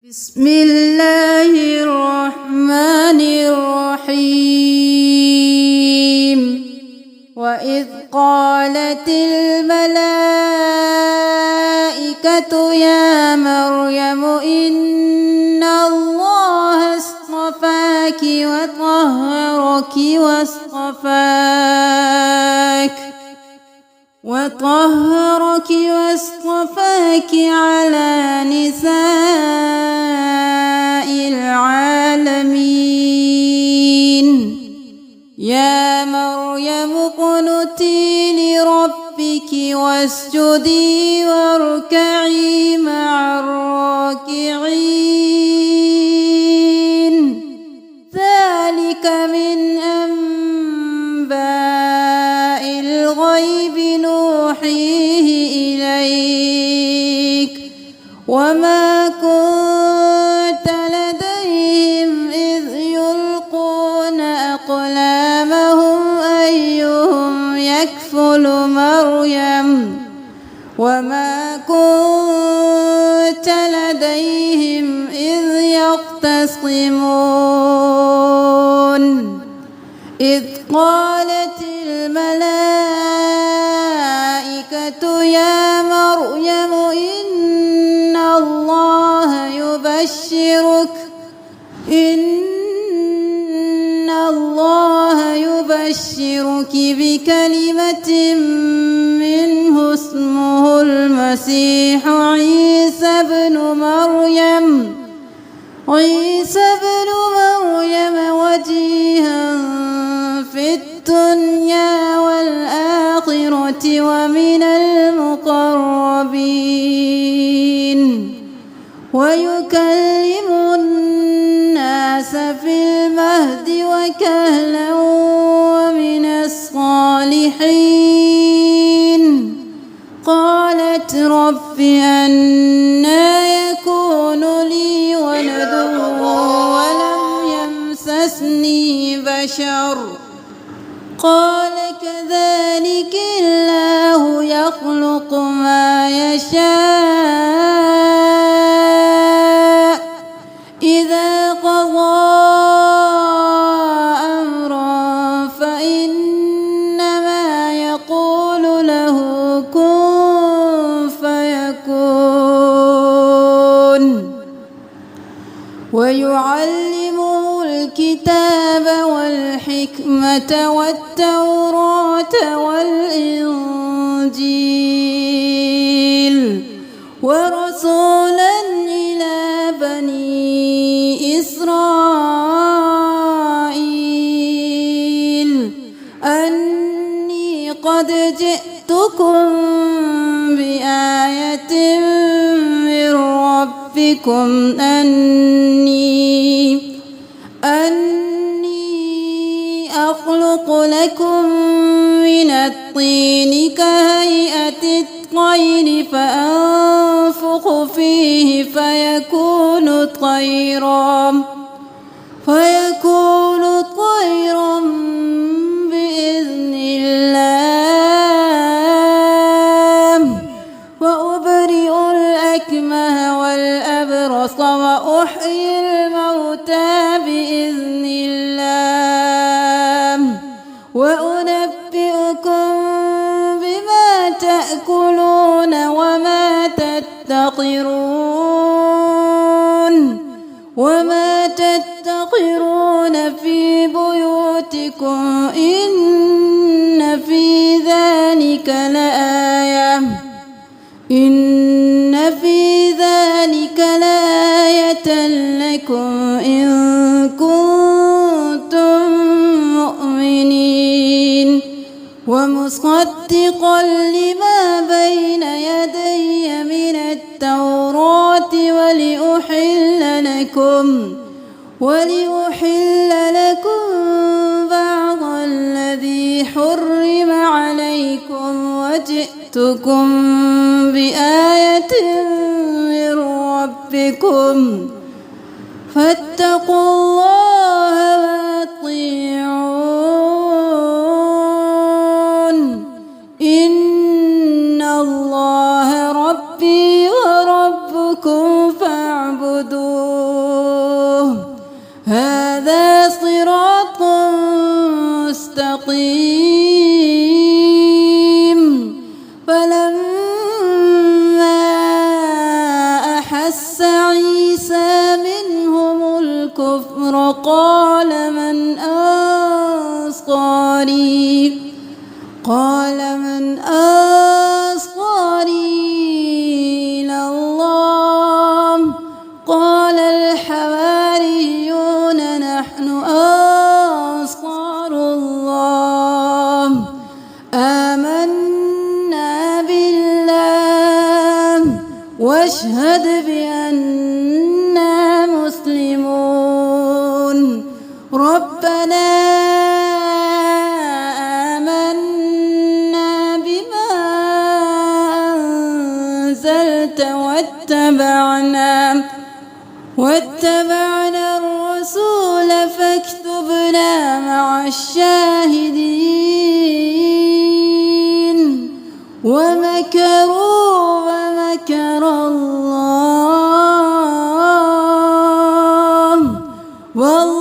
Bismillahirrahmanirrahim. Wa idh qalatil malaikatu ya Maryamu inna Allaha astafaki wa tahharaki واصطفاك على نساء العالمين. يا مريم اقنتي لربك واسجدي واركعي مع الراكعين. ذلك من أنباء الغيب نوحيه إليك وما كنت لديهم إذ يلقون أقلامهم أيهم يكفل مريم وما كنت لديهم إذ يختصمون. إذ قالت الملائكة يا مريم إن الله يبشرك بكلمة منه اسمه المسيح عيسى بن مريم وجيها في الدنيا والآخرة ومن المقربين ويكلم الناس في المهد وكهلا ومن الصالحين. قالت رب أنى يكون لي ولد ولم يمسسني بشر قال كذلك الله يخلق ما يشاء إذا قضى أمرا فإنما يقول له كن فيكون. ويعلمه الكتاب والحكمة والتوراة والإنجيل ورسولا إلى بني إسرائيل أني قد جئتكم بآية من ربكم أني أخلق لكم من الطين كهيئة الطير فأنفخ فيه فيكون طيرا بإذن الله. وأبرئ الأكمه والأبرص وأحيي الموتى بإذن الله. وأنبئكم بما تأكلون وما تدخرون في بيوتكم إن في ذلك لآية لكم إن كنتم مؤمنين. ومصدقا لما بين يدي من التوراة ولأحل لكم بعض الذي حرم عليكم وجئتكم بآية من ربكم فاتقوا الله وأطيعون. إن الله ربي وربكم فاعبدون. مستقيم فلما أحس عيسى منهم الكفر قال من أنصاري إلى الله قال الحواريون نحن أنصار الله آمنا بالله واشهد بأننا مسلمون ربنا آمنا بما أنزلت واتبعنا الرسول فاكتبنا مع الشاهدين ومكروا ومكر الله والله